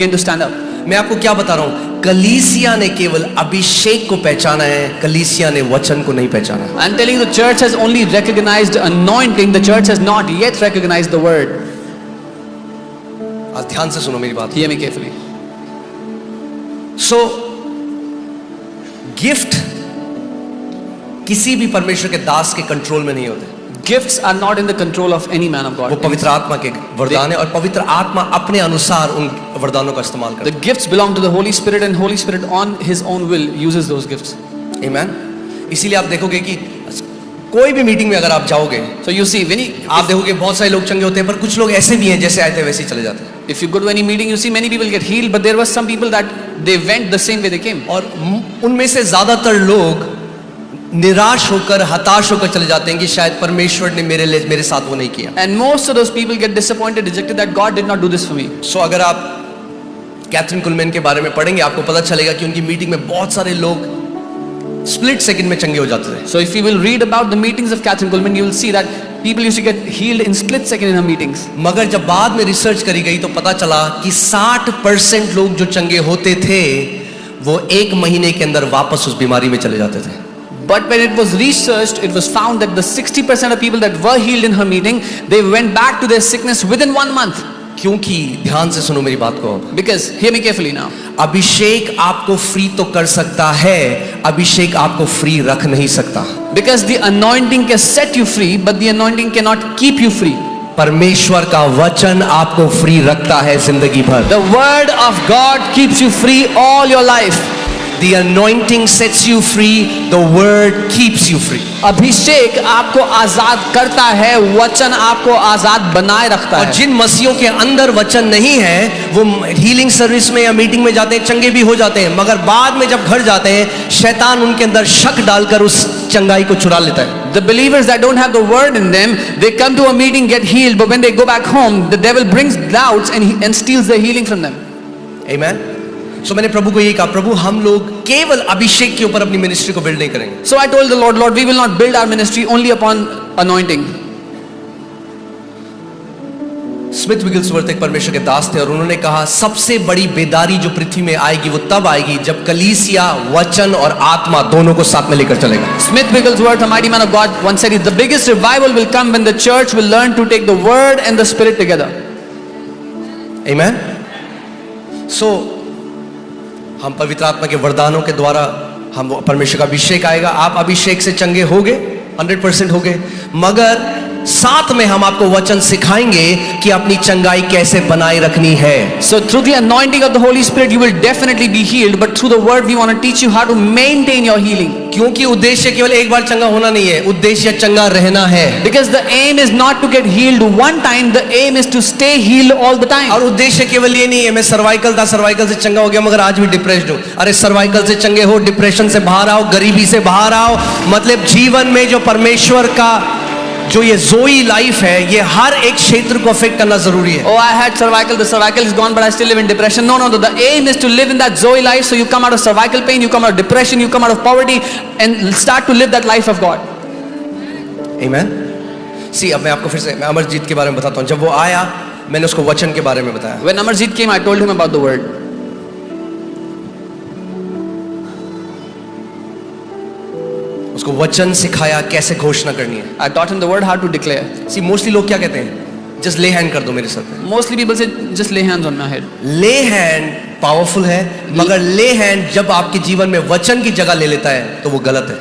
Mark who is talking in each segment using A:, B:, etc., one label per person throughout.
A: began to stand up.
B: मैं आपको क्या बता रहा हूं, कलीसिया ने केवल अभिषेक को पहचाना है, कलीसिया ने वचन को नहीं पहचाना।
A: I'm telling you, the church has only recognized anointing. The church has not yet recognized the word.
B: आज ध्यान से सुनो मेरी बात।
A: Hear me carefully.
B: सो गिफ्ट किसी भी परमेश्वर के दास के कंट्रोल में नहीं होते।
A: Gifts are not in the control of any man of
B: वो
A: God.
B: पवित्र आत्मा के वरदान है और पवित्र आत्मा अपने अनुसार उन वरदानों का इस्तेमाल करता
A: The gifts belong to the Holy Spirit, and Holy Spirit on His own will uses those gifts.
B: है। आमीन। इसीलिए आप देखोगे कि कोई भी मीटिंग में अगर आप जाओगे,
A: So you see,
B: आप देखोगे बहुत सारे लोग चंगे होते हैं, पर कुछ लोग ऐसे भी हैं जैसे आए थे वैसे ही चले जाते हैं।
A: if you go to any meeting, you see many people get healed, but there were some people that they went the same way they came.
B: और उनमें से ज्यादातर लोग निराश होकर, हताश होकर चले जाते हैं कि शायद परमेश्वर ने मेरे साथ वो नहीं किया।
A: And most of those people get disappointed, dejected that God did not do this for me.
B: सो अगर आप कैथरीन कुलमैन के बारे में पढ़ेंगे, आपको पता चलेगा कि उनकी मीटिंग में बहुत सारे लोग स्प्लिट सेकंड में चंगे हो जाते थे।
A: So if you will read about the meetings of Catherine Kuhlman, you will see that people used to get healed in split second in her meetings.
B: मगर जब बाद में रिसर्च करी गई तो पता चला कि 60% लोग जो चंगे होते थे वो 1 महीने के अंदर वापस उस बीमारी में चले जाते थे।
A: But when it was researched, it was found that the 60% of people that were healed in her meeting, they went back to their sickness within 1 month.
B: क्योंकि ध्यान से सुनो मेरी बात को,
A: Because, hear me carefully now.
B: अभिषेक आपको free तो कर सकता है, अभिषेक आपको फ्री रख नहीं सकता।
A: Because the anointing can set you free, but the anointing cannot keep you free.
B: परमेश्वर का वचन आपको फ्री रखता है जिंदगी भर।
A: The word of God keeps you free all your life.
B: The anointing sets you free, the word keeps you free.
A: अभिषेक आपको आजाद करता है, वचन आपको आजाद बनाए रखता
B: और
A: है।
B: जिन मसीहों के अंदर वचन नहीं है, वो हीलिंग सर्विस में या मीटिंग में जाते हैं, चंगे भी हो जाते हैं, मगर बाद में जब घर जाते हैं, शैतान उनके अंदर शक डालकर उस चंगाई को चुरा लेता है।
A: The believers that don't have the word in them, they come to a meeting, get healed, but when they go back home, the devil brings doubts and steals their healing from them.
B: Amen. So मैंने प्रभु को यही कहा, प्रभु हम लोग केवल अभिषेक के ऊपर अपनी मिनिस्ट्री को बिल्ड नहीं करेंगे।
A: So I told the Lord, Lord, we will not build our ministry only upon anointing.
B: Smith Wigglesworth एक परमेश्वर के दास थे और उन्होंने कहा सबसे बड़ी बेदारी जो पृथ्वी में आएगी वो तब आएगी जब कलीसिया वचन और आत्मा दोनों को साथ में लेकर चलेगा।
A: Smith Wigglesworth, a mighty man of God, once said, the biggest revival will come when the church will learn to take the word and the spirit together.
B: Amen. So हम पवित्र आत्मा के वरदानों के द्वारा हम परमेश्वर का अभिषेक आएगा, आप अभिषेक से चंगे होगे, 100% होगे, मगर साथ में हम आपको वचन सिखाएंगे कि अपनी चंगाई कैसे बनाए रखनी है।
A: So through the anointing of the Holy Spirit, you will definitely be healed, but through the word, we want to teach you how to maintain your healing.
B: क्योंकि उद्देश्य केवल एक बार चंगा होना नहीं है, उद्देश्य चंगा रहना है।
A: Because the aim is not to get healed one time, the aim is to stay healed all the time.
B: और उद्देश्य केवल ये नहीं है मैं सर्वाइकल था, सर्वाइकल से चंगा हो गया मगर आज भी डिप्रेस्ड हूं। अरे सर्वाइकल से चंगे हो, डिप्रेशन से बाहर आओ, गरीबी से बाहर आओ, मतलब जीवन में जो परमेश्वर का जो ये ज़ोई लाइफ है, ये हर एक क्षेत्र को अफेक्ट करना जरूरी है।
A: Oh, I had cervical, the cervical is gone, but I still live in depression. No, the aim is to live in that Zoe life, so you come out of cervical pain, you come out of depression, you come out of poverty, and start to live that life of God.
B: Amen. See, अब मैं आपको फिर से मैं अमरजीत के बारे में बताता हूँ। जब वो आया, मैंने उसको वचन के बारे में बताया।
A: When Amarjeet came, I told him about the word.
B: उसको वचन सिखाया कैसे घोषणा करनी है।
A: I taught him the word how to declare.
B: See, mostly लोग क्या कहते हैं, जस्ट ले हैंड कर दो मेरे सर पे।
A: Mostly people say, just lay hands on my head.
B: ले हैंड पावरफुल है, मगर ले हैंड जब आपके जीवन में वचन की जगह ले लेता है तो वो गलत है।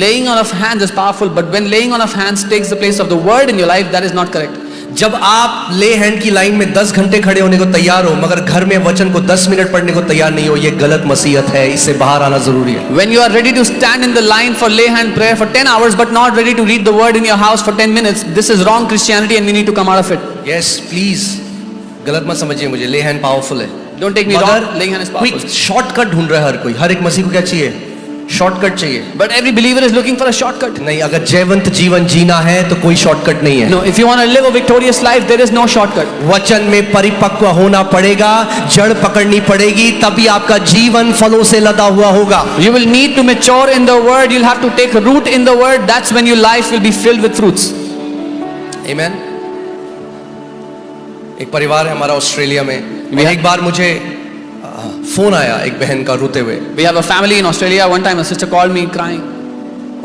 A: Laying on of hands is powerful, but when laying on of hands takes the place of the word in your life, that is not correct.
B: जब आप ले हैंड की लाइन में 10 घंटे खड़े होने को तैयार हो मगर घर में वचन को 10 मिनट पढ़ने को तैयार नहीं हो, ये गलत मसीहत है, इससे बाहर आना जरूरी है।
A: When you are ready to stand in the line for lay hand prayer for 10 hours but not ready to read the word in your house for 10 minutes, this is wrong Christianity and we need to come out of it.
B: Yes, please, गलत मत समझिए मुझे, ले hand powerful है।
A: Don't take me wrong, laying hand is powerful.
B: Quick shortcut ढूंढ रहा है हर कोई, हर एक मसीह को क्या चाहिए, शॉर्टकट चाहिए।
A: But every believer is looking for a shortcut.
B: नहीं, अगर जयवंत जीवन जीना है तो कोई शॉर्टकट नहीं है।
A: No, if you want to live a victorious life, there is no shortcut.
B: वचन में परिपक्व होना पड़ेगा, जड़ पकड़नी पड़ेगी, तभी आपका जीवन फलों से लदा हुआ होगा।
A: You will need to mature in the word, you'll have to take root in the word, that's when your life will be filled with fruits.
B: Amen. एक परिवार है हमारा ऑस्ट्रेलिया में,
A: We
B: एक बार मुझे फोन आया एक बहन का रोते हुए,
A: have a family in Australia. One time a sister called me crying.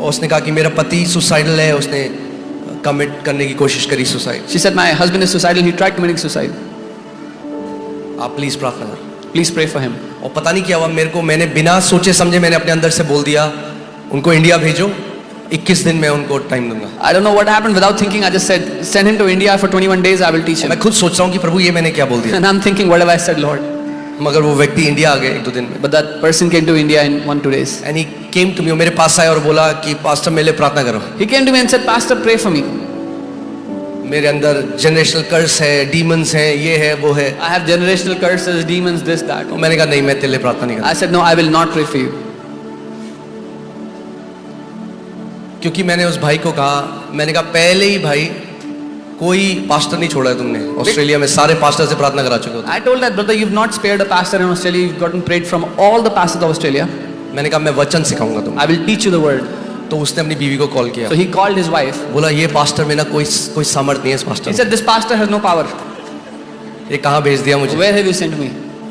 B: और उसने कहा कि मेरा पति सुसाइडल है, उसने कमिट करने की कोशिश करी suicide.
A: She said, my husband is suicidal. He tried committing suicide.
B: आप प्लीज प्रार्थना करो।
A: Please pray for him.
B: और पता नहीं क्या हुआ मेरे को, मैंने बिना सोचे समझे मैंने अपने अंदर से बोल दिया उनको इंडिया भेजो, 21 दिन में उनको टाइम दूंगा।
A: I don't know what happened. Without thinking, I just said, send him to India for 21 days. I will teach him.
B: मैं खुद सोच रहा हूँ कि प्रभु ये मैंने क्या बोल दिया,
A: And I'm thinking, what have I said, Lord?
B: मगर वो व्यक्ति इंडिया आ गए 1-2 दिन में।
A: But that person came to India in 1-2 days.
B: And he came to me, मेरे पास आया और बोला कि पास्टर मेरे लिए प्रार्थना करो।
A: He came to me and said, Pastor, pray for me.
B: मेरे अंदर जनरेशनल कर्स है, डीमंस है, ये है वो है।
A: I have generational curses, demons, this, that.
B: तो मैंने कहा नहीं, मैं तेरे लिए प्रार्थना नहीं
A: I said, no, I will not pray for you.
B: करता, क्योंकि मैंने उस भाई को कहा, मैंने कहा पहले ही भाई कोई पास्टर नहीं छोड़ा है तुमने, ऑस्ट्रेलिया में सारे पास्टर से प्रार्थना करा चुके हो।
A: I told that brother, you've not spared a pastor in Australia. You've gotten prayed from all the pastors of Australia.
B: मैंने कहा मैं वचन सिखाऊंगा तुमको।
A: I will teach you the word.
B: तो उसने अपनी बीवी को कॉल किया,
A: So he called his wife.
B: बोला ये पास्टर में ना कोई सामर्थ नहीं है इस पास्टर
A: He
B: में।
A: said, this pastor has no power.
B: ये कहाँ भेज दिया मुझे?
A: Where have you sent me?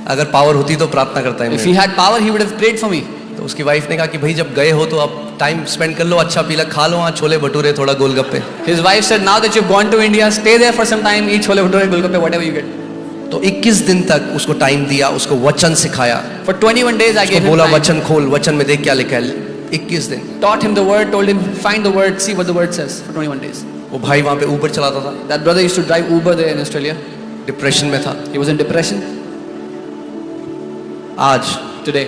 B: अगर पावर होती तो प्रार्थना करता है
A: If he
B: मैं।
A: had power, he would have prayed for me.
B: तो उसकी वाइफ ने कहा कि भाई जब गए हो तो अब टाइम स्पेंड कर लो, अच्छा पीला खा लो, वहाँ छोले भटूरे थोड़ा गोलगप्पे।
A: His wife said, now that you've gone to India, stay there for some time, eat chole bhature, golgappe, whatever you get.
B: तो 21 दिन तक उसको टाइम दिया, उसको वचन सिखाया,
A: For 21 days, I
B: उसको
A: gave him
B: बोला
A: time.
B: वचन खोल, वचन में देख क्या लिखा है। 21 दिन
A: Taught him the word, told him, find the word, see what the word says for 21 days.
B: वो भाई वहाँ पे ऊबर चलाता था,
A: That brother used to drive Uber there in Australia.
B: Depression में था।
A: He was in depression.
B: आज
A: Today,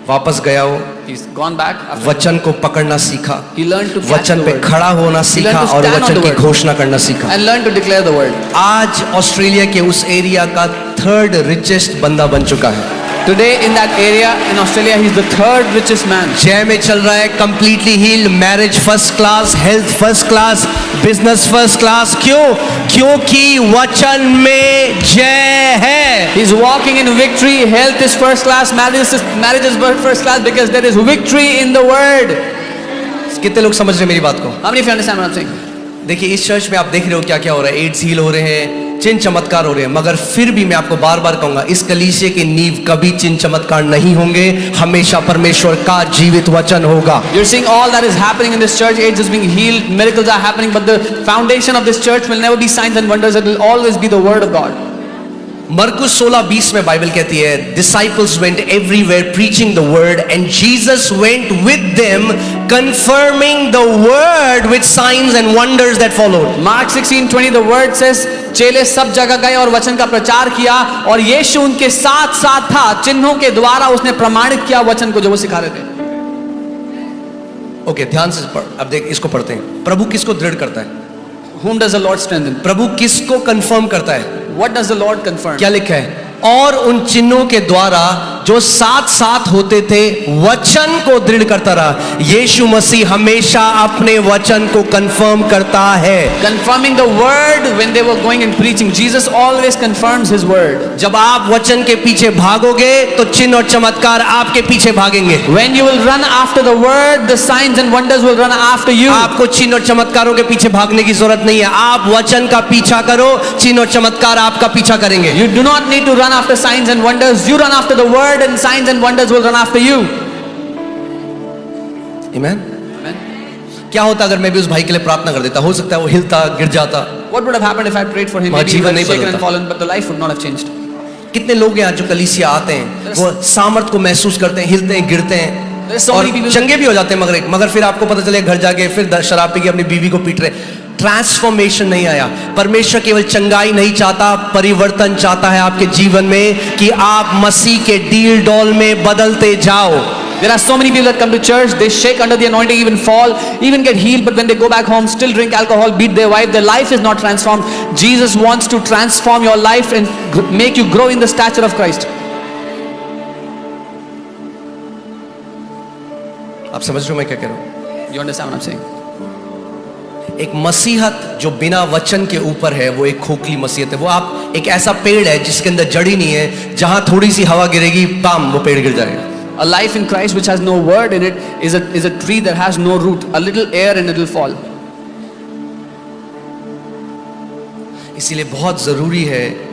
B: वापस गया हो,
A: he's gone back. After
B: वचन को पकड़ना सीखा,
A: he learned to catch
B: वचन
A: the
B: पे
A: word
B: खड़ा होना सीखा
A: learned to
B: और
A: stand on
B: वचन
A: the
B: की
A: word.
B: घोषणा करना सीखा।
A: and learned to declare the word.
B: आज ऑस्ट्रेलिया के उस एरिया का 3rd रिचेस्ट बंदा बन चुका है।
A: Today in that area in Australia, he's the 3rd richest man.
B: जय में चल रहा है, completely healed, marriage first class, health first class, business first class. क्यों? क्योंकि वचन में जय है।
A: He's walking in victory. Health is first class. Marriage is first class because there is victory in the word.
B: कितने लोग समझ रहे हैं मेरी बात को?
A: How many of you understand what I'm saying?
B: देखिए इस चर्च में आप देख रहे हो क्या क्या हो रहा है, एड्स हील हो रहे हैं, चिन्ह चमत्कार हो रहे हैं, मगर फिर भी मैं आपको बार बार कहूंगा इस कलीसिया की नींव कभी चिन्ह चमत्कार नहीं होंगे, हमेशा परमेश्वर का जीवित वचन होगा।
A: You're seeing all that is happening in this church. AIDS is being healed, miracles are happening, but the foundation of this church will never be signs and wonders. It will always be the word of God.
B: मरकुस 16:20 में Bible कहती है, disciples went everywhere preaching the word and Jesus went with them confirming the word with signs and wonders that followed.
A: Mark 16:20 the word says, चेले सब जगह गए और वचन का प्रचार किया और यीशु उनके साथ साथ था, चिन्हों के द्वारा उसने प्रमाणित किया वचन को जो वो सिखा रहे थे।
B: ओके, ध्यान से पढ़, अब देख इसको पढ़ते हैं। प्रभु किसको दृढ़ करता है?
A: Whom does the Lord strengthen?
B: प्रभु किसको कंफर्म करता है?
A: What does the Lord confirm?
B: क्या लिखा है? और उन चिन्हों के द्वारा जो साथ साथ होते थे वचन को दृढ़ करता रहा। यीशु मसीह हमेशा अपने वचन को कंफर्म करता है।
A: Confirming the word when they were going and preaching. Jesus always confirms his word.
B: जब आप वचन के पीछे भागोगे तो चिन्ह और चमत्कार आपके पीछे भागेंगे।
A: When you will run after the word, the signs and wonders will run after you.
B: आपको चिन्ह और चमत्कारों के पीछे भागने की जरूरत नहीं है, आप वचन का पीछा करो, चिन्ह और चमत्कार आपका पीछा करेंगे।
A: You do not need to run after signs and wonders. You run after the word and signs and wonders will run after you.
B: Amen?
A: Amen.
B: क्या होता अगर मैं भी उस भाई के लिए प्रार्थना कर देता? हो सकता है वो हिलता, गिर जाता।
A: What would have happened if I prayed for him?
B: वहाँ
A: Maybe he
B: जीवन
A: would
B: नहीं
A: have shaken and
B: बदलता।
A: fallen, but the life would not have changed.
B: कितने लोग हैं आज जो कलीसिया आते हैं, वो सामर्थ को महसूस करते हैं, हिलते हैं, गिरते हैं
A: There's so
B: और
A: many people-
B: चंगे भी हो जाते हैं, मगर फिर आपको पता चले घर जाके फिर शराब पी के अपनी बीवी को पीट रहे। ट्रांसफॉर्मेशन नहीं आया। परमेश्वर केवल चंगाई नहीं चाहता, परिवर्तन चाहता है आपके जीवन में कि आप मसीह के डील डॉल में बदलते जाओ।
A: There are so many people that come to church, they shake under the anointing, even fall, even get healed, but when they go back home, still drink alcohol, beat their wife, their life is not transformed. Jesus wants to transform your life and make you grow in the stature of Christ.
B: आप समझ रहे हो मैं क्या कह रहा हूं?
A: You understand what I'm saying?
B: एक मसीहत जो बिना वचन के ऊपर है वो एक खोखली मसीहत है। वो आप एक ऐसा पेड़ है जिसके अंदर जड़ी नहीं है, जहां थोड़ी सी हवा गिरेगी पाम वो पेड़ गिर जाएगा।
A: A life in Christ which has no word in it is a tree that has no root. A little air and it will fall.
B: इसीलिए बहुत जरूरी है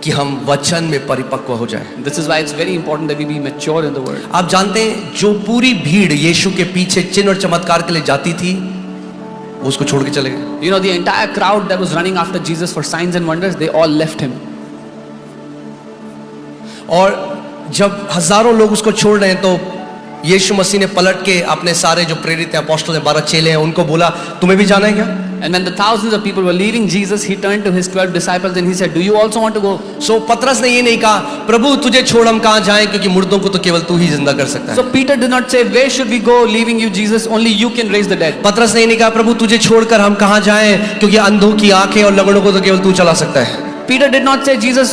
B: कि हम वचन में परिपक्व हो जाएं।
A: This is why it's very important that we be mature in the word.
B: आप जानते हैं जो पूरी भीड़ यीशु के पीछे चिन्ह और चमत्कार के लिए जाती थी, वो उसको छोड़ के चले गए।
A: You know, the entire crowd that was running after Jesus for signs and wonders, they all left him.
B: और जब हजारों लोग उसको छोड़ रहे हैं तो यीशु मसीह ने पलट के अपने सारे जो प्रेरित हैं, अपोस्टल हैं, 12 चेले हैं, उनको बोला तुम्हें भी जाना है क्या?
A: And when the thousands of people were leaving Jesus, he turned to his 12 disciples and he said, do you also want to go?
B: सो पतरस ने ये नहीं कहा प्रभु तुझे छोड़ हम कहाँ जाएं, क्योंकि मुर्दों को तो केवल तू ही जिंदा कर सकता है।
A: So Peter did not say, where should we go leaving you Jesus? Only you can raise the dead.
B: पतरस ने ये नहीं कहा प्रभु तुझे छोड़कर हम कहाँ जाएं, क्योंकि अंधों की आंखें और लंगड़ों को तो केवल तू चला सकता है।
A: Peter did not say, Jesus,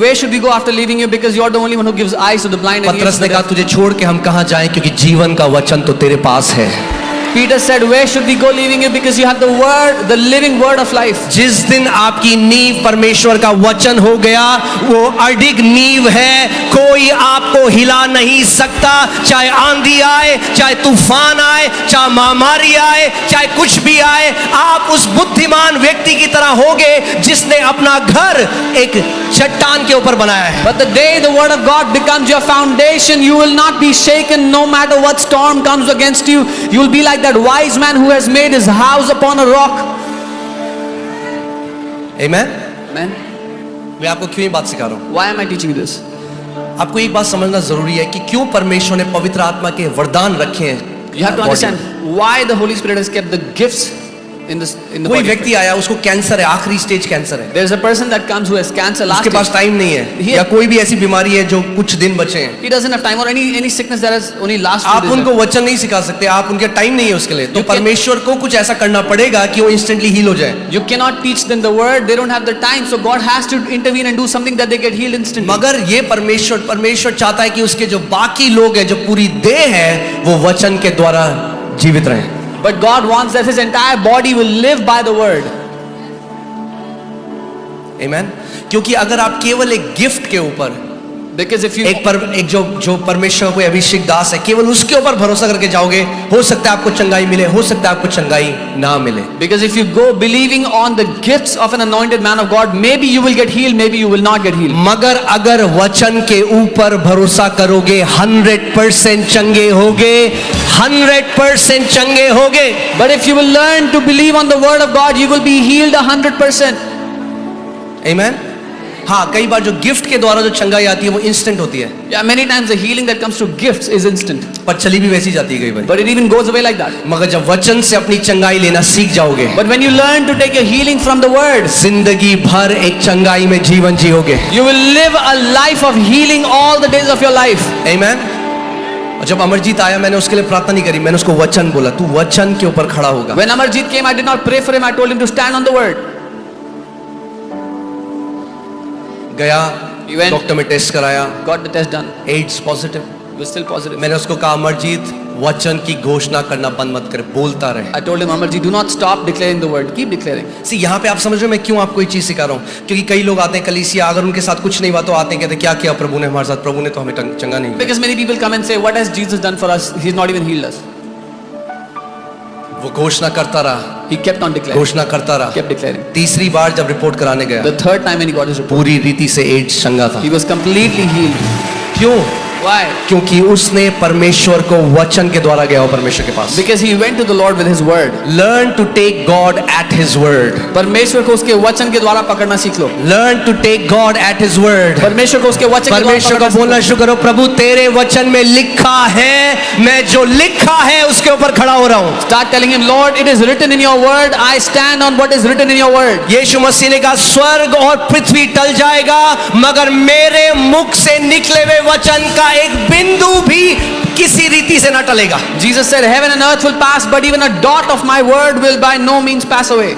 A: where should we go after leaving you? Because you're the only one who gives eyes to the blind. And
B: पतरस
A: ears to
B: ने
A: the
B: कहा
A: deaf.
B: तुझे छोड़ के हम कहाँ जाएं, क्योंकि जीवन का वचन तो तेरे पास है।
A: Peter said, where should we go leaving you? Because you have the word, the living word of life.
B: जिस दिन आपकी नींव परमेश्वर का वचन हो गया, वो अडिग नींव है, कोई आपको हिला नहीं सकता। चाहे आंधी आए, चाहे तूफान आए, चाहे महामारी आए, चाहे कुछ भी आए, आप उस बुद्धिमान व्यक्ति की तरह होगे जिसने अपना घर एक चट्टान के ऊपर बनाया है।
A: But the day the word of God becomes your foundation, you will not be shaken no matter what storm comes against you. You will be like that wise man who has made his house upon a rock.
B: Amen.
A: Amen.
B: मैं आपको क्यों ये बात सिखा रहा हूँ?
A: Why am I teaching this?
B: आपको एक बात समझना जरूरी है कि क्यों परमेश्वर ने पवित्र आत्मा के वरदान रखे हैं।
A: You have to understand why the Holy Spirit has kept the gifts in the
B: कोई
A: body.
B: व्यक्ति आया, उसको कैंसर है, आखिरी स्टेज कैंसर है,
A: There is a person that comes who has cancer last
B: उसके पास
A: stage.
B: टाइम नहीं है,
A: He-
B: या कोई भी ऐसी बीमारी है जो कुछ दिन बचे हैं,
A: He doesn't have time, or any sickness that has only last few
B: आप
A: days
B: उनको
A: left.
B: वचन नहीं सिखा सकते, आप उनके टाइम नहीं है उसके लिए, तो
A: You can-
B: परमेश्वर को कुछ ऐसा करना पड़ेगा कि वो इंस्टेंटली हील हो जाए।
A: You cannot teach them the word, they don't have the time, so God has to intervene and do something that they get healed instantly.
B: मगर ये परमेश्वर चाहता है कि उसके जो बाकी लोग हैं, जो पूरी देह है, वो वचन के द्वारा जीवित रहे।
A: But God wants that his entire body will live by the word.
B: आमेन। क्योंकि अगर आप केवल एक गिफ्ट के ऊपर,
A: Because if you
B: एक जो परमेश्वर को अभिषेक दास है, केवल उसके ऊपर भरोसा करके जाओगे, हो सकता है आपको चंगाई मिले, हो सकता है आपको चंगाई ना मिले।
A: Because if you go believing on the gifts of an anointed man of God, maybe you will get healed, maybe you will not get healed.
B: मगर अगर वचन के ऊपर भरोसा करोगे, 100% चंगे होगे, 100% चंगे होगे।
A: But if you will learn to believe on the word of God, you will be healed 100%.
B: आमेन। हाँ, कई बार जो गिफ्ट के द्वारा जो चंगाई आती है वो इंस्टेंट होती है,
A: Yeah, many times the healing that comes through gifts is instant.
B: पर चली भी वैसी जाती है कई बार।
A: But it even goes away like that.
B: मगर जब वचन से अपनी चंगाई लेना सीख जाओगे,
A: But when you learn to take your healing from the word,
B: जिंदगी भर एक चंगाई में जीवन जियोगे।
A: you will live a life of healing all the days of your life.
B: आमेन। और जब अमरजीत आया, मैंने उसके लिए प्रार्थना नहीं करी, मैंने उसको वचन बोला, तू वचन के ऊपर खड़ा होगा।
A: When Amarjit came, I did not pray for him, I told him to stand on the word.
B: गया,
A: He went.
B: डॉक्टर में टेस्ट कराया,
A: Got the test done.
B: AIDS positive.
A: He was still positive.
B: मैंने उसको कहा अमरजीत वचन की घोषणा करना बंद मत कर, बोलता रहे।
A: I told him, Amarjit, do not stop declaring the word. Keep declaring.
B: सी यहाँ पे आप समझ रहे हो मैं क्यों आपको ये चीज सिखा रहा हूँ? क्योंकि कई लोग आते हैं कलीसिया, अगर उनके साथ कुछ नहीं हुआ तो आते हैं, कहते हैं, क्या किया प्रभु ने हमारे साथ? प्रभु ने तो हमें चंगा नहीं किया।
A: Because many people come and say, what has Jesus done for us? He's not even healed us.
B: वो घोषणा करता रहा,
A: He kept on declaring.
B: घोषणा करता रहा।
A: Kept declaring.
B: तीसरी बार जब रिपोर्ट कराने गया,
A: The third time when he got his report,
B: पूरी रीति से एड्स चंगा था।
A: he was completely healed.
B: क्यों?
A: Why?
B: क्योंकि उसने परमेश्वर को वचन के द्वारा गया हो परमेश्वर के पास।
A: Because he went to the Lord with his word.
B: Learn to take God at His word.
A: परमेश्वर को उसके वचन के द्वारा पकड़ना सीख लो।
B: Learn to take God at His word.
A: परमेश्वर को उसके वचन के द्वारा
B: परमेश्वर को
A: पकड़ना
B: बोलना
A: सीखो।
B: शुरू करो, प्रभु तेरे वचन में लिखा है, मैं जो लिखा है उसके ऊपर खड़ा हो रहा हूँ।
A: Start telling him, Lord, it is written in your word. I stand on what is written in your word.
B: यीशु मसीह ने कहा स्वर्ग और पृथ्वी टल जाएगा, मगर मेरे मुख से निकले हुए वचन का एक बिंदु भी किसी रीति से ना टलेगा।
A: Jesus said, heaven and earth will pass, but even a dot of my word will by no means pass away.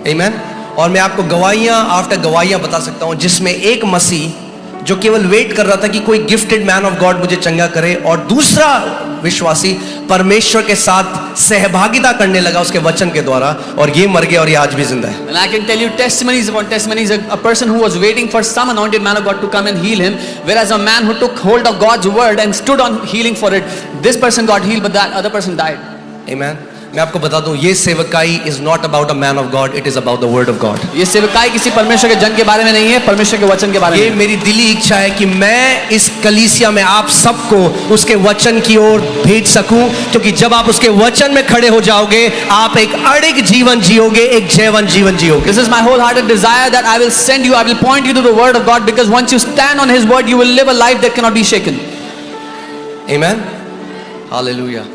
B: आमीन। और मैं आपको गवाहियां आफ्टर गवाहियां बता सकता हूं, जिसमें एक मसीह जो केवल वेट कर रहा था कि कोई गिफ्टेड मैन ऑफ गॉड मुझे चंगा करे, और दूसरा विश्वासी परमेश्वर के साथ सहभागिता करने लगा उसके वचन के द्वारा, और ये मर गया और ये आज भी जिंदा है।
A: And I can tell you testimonies upon testimonies. A person who was waiting for some anointed man of God to come and heal him, whereas a man who took hold of God's word and stood on healing for it, this person got healed, but that other person died.
B: आमीन। मैं आपको बता दूं, ये सेवकाई is not about a man of God, it is about the word of God.
A: ये सेवकाई किसी परमेश्वर के जन के बारे में नहीं है, परमेश्वर के वचन के बारे
B: ये
A: में।
B: मेरी दिली इच्छा है कि मैं इस कलीसिया में आप सबको उसके वचन की ओर भेज सकूं, क्योंकि जब आप उसके वचन में खड़े हो जाओगे, आप एक अड़िग जीवन जियोगे, एक जैवन जीवन जियोगे।
A: This is my wholehearted desire that I will send you, I will point you to the word of God, because once you stand on his word, you will live a life that cannot be shaken.
B: Amen. Hallelujah.